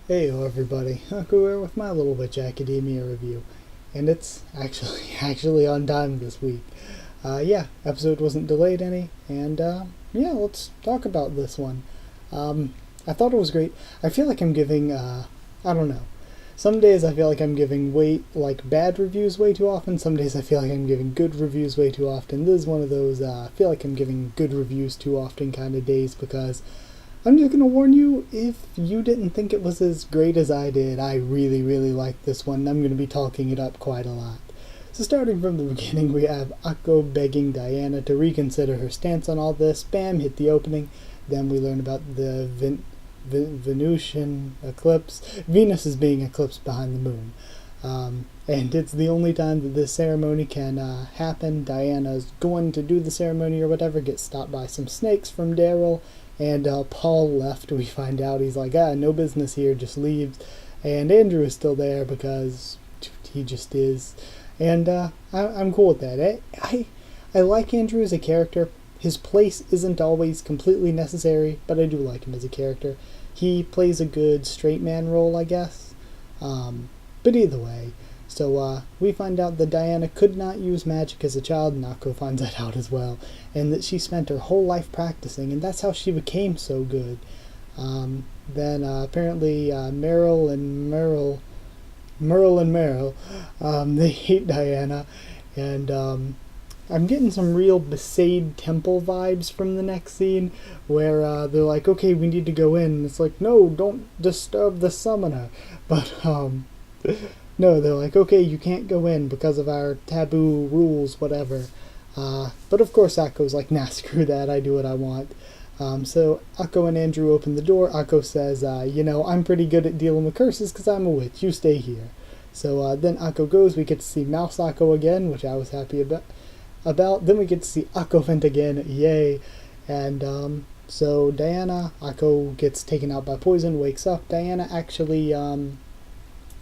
Heyo everybody, Haku here with my Little Witch Academia review, and it's actually on time this week. Episode wasn't delayed any, and let's talk about this one. I thought it was great. I feel like I'm giving, I don't know. Some days I feel like I'm giving bad reviews way too often. Some days I feel like I'm giving good reviews way too often. This is one of those, I feel like I'm giving good reviews too often kind of days because I'm just gonna warn you, if you didn't think it was as great as I did, I really, really like this one, and I'm gonna be talking it up quite a lot. So starting from the beginning, we have Akko begging Diana to reconsider her stance on all this. Bam, hit the opening. Then we learn about the Venusian eclipse. Venus is being eclipsed behind the moon. And it's the only time that this ceremony can happen. Diana's going to do the ceremony or whatever, gets stopped by some snakes from Daryl. And Paul left, we find out. He's like, no business here, just leaves. And Andrew is still there because he just is. And I'm cool with that. I like Andrew as a character. His place isn't always completely necessary, but I do like him as a character. He plays a good straight man role, I guess. But either way. So we find out that Diana could not use magic as a child, and Akko finds that out as well, and that she spent her whole life practicing, and that's how she became so good. Then apparently Merle and Meryl, they hate Diana, and I'm getting some real Besaid Temple vibes from the next scene, where they're like, okay, we need to go in, and it's like, no, don't disturb the summoner, but no, they're like, okay, you can't go in because of our taboo rules, whatever. But of course Akko's like, nah, screw that, I do what I want. So Akko and Andrew open the door. Akko says, I'm pretty good at dealing with curses because I'm a witch, you stay here. So then Akko goes, we get to see Mouse Akko again, which I was happy about. Then we get to see Akko vent again, yay. And so Diana, Akko gets taken out by poison, wakes up. Diana actually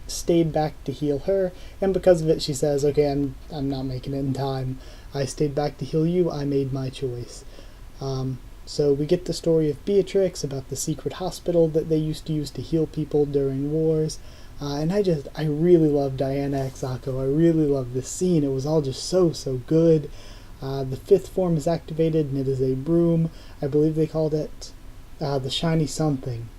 stayed back to heal her, and because of it she says, okay, I'm not making it in time. I stayed back to heal you, I made my choice. So we get the story of Beatrix, about the secret hospital that they used to use to heal people during wars. And I really love Diana x Akko. I really love this scene. It was all just so good. The fifth form is activated, and it is a broom. I believe they called it the Shiny Something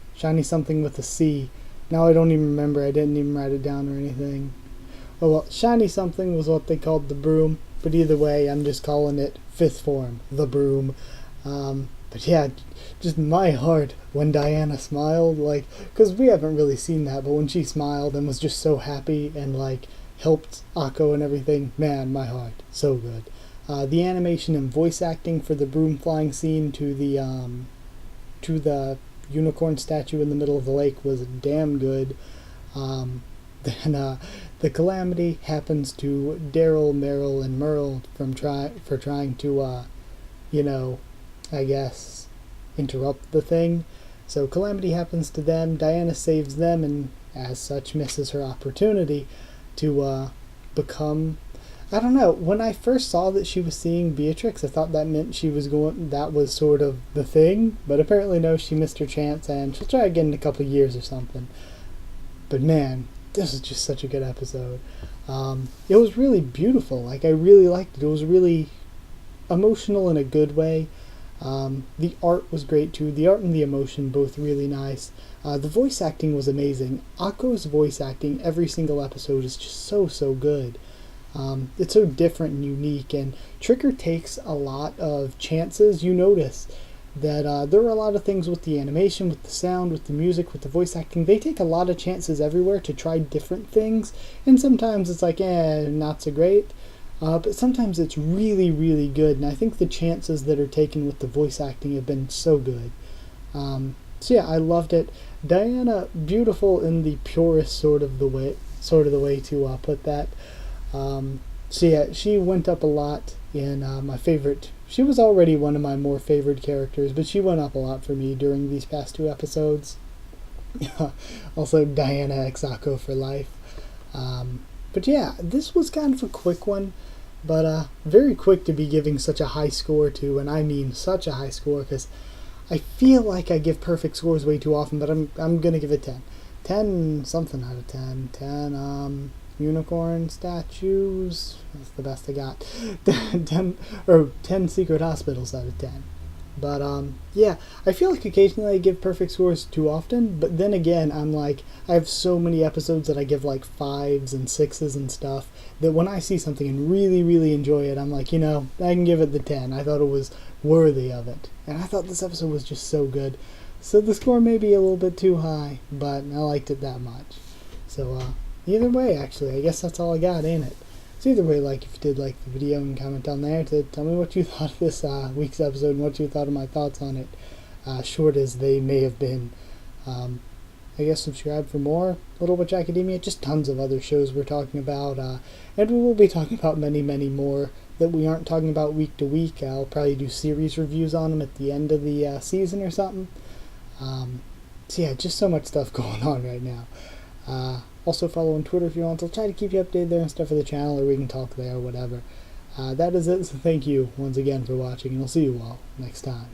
with a C. Now I don't even remember, I didn't even write it down or anything. Oh well, Shiny Something was what they called the broom, but either way, I'm just calling it fifth form, the broom. But yeah, just my heart when Diana smiled, because we haven't really seen that, but when she smiled and was just so happy and helped Akko and everything, man, my heart, so good. The animation and voice acting for the broom flying scene to the unicorn statue in the middle of the lake was damn good. Then the calamity happens to Daryl, Meryl, and Merle for trying to, I guess, interrupt the thing. So calamity happens to them. Diana saves them, and as such misses her opportunity to become. I don't know, when I first saw that she was seeing Beatrix, I thought that meant that was sort of the thing, but apparently no, she missed her chance, and she'll try again in a couple years or something. But man, this is just such a good episode. It was really beautiful, I really liked it. It was really emotional in a good way. The art was great too, the art and the emotion both really nice. The voice acting was amazing. Akko's voice acting every single episode is just so good. It's so different and unique, and Trigger takes a lot of chances. You notice that there are a lot of things with the animation, with the sound, with the music, with the voice acting. They take a lot of chances everywhere to try different things, and sometimes it's like, not so great. But sometimes it's really good, and I think the chances that are taken with the voice acting have been so good. So yeah, I loved it. Diana, beautiful in the purest sort of the way to put that. So yeah, she went up a lot in my favorite. She was already one of my more favored characters, but she went up a lot for me during these past two episodes. Also, Diana x Akko for life. But yeah, this was kind of a quick one, but very quick to be giving such a high score to, and I mean such a high score, because I feel like I give perfect scores way too often, but I'm gonna give it 10. 10 something out of 10. 10 unicorn statues. That's the best I got. 10 secret hospitals out of 10. But yeah, I feel like occasionally I give perfect scores too often, but then again, I'm like, I have so many episodes that I give like 5s and 6s and stuff, that when I see something and really, really enjoy it, I'm like, I can give it the 10. I thought it was worthy of it. And I thought this episode was just so good. So the score may be a little bit too high, but I liked it that much. So either way, actually, I guess that's all I got, ain't it? So either way, if you did like the video, and comment down there to tell me what you thought of this week's episode and what you thought of my thoughts on it. Short as they may have been. I guess subscribe for more Little Witch Academia, just tons of other shows we're talking about, and we will be talking about many, many more that we aren't talking about week to week. I'll probably do series reviews on them at the end of the season or something. So yeah, just so much stuff going on right now. Also follow on Twitter if you want. I'll try to keep you updated there and stuff for the channel, or we can talk there or whatever. That is it, so thank you once again for watching, and I'll see you all next time.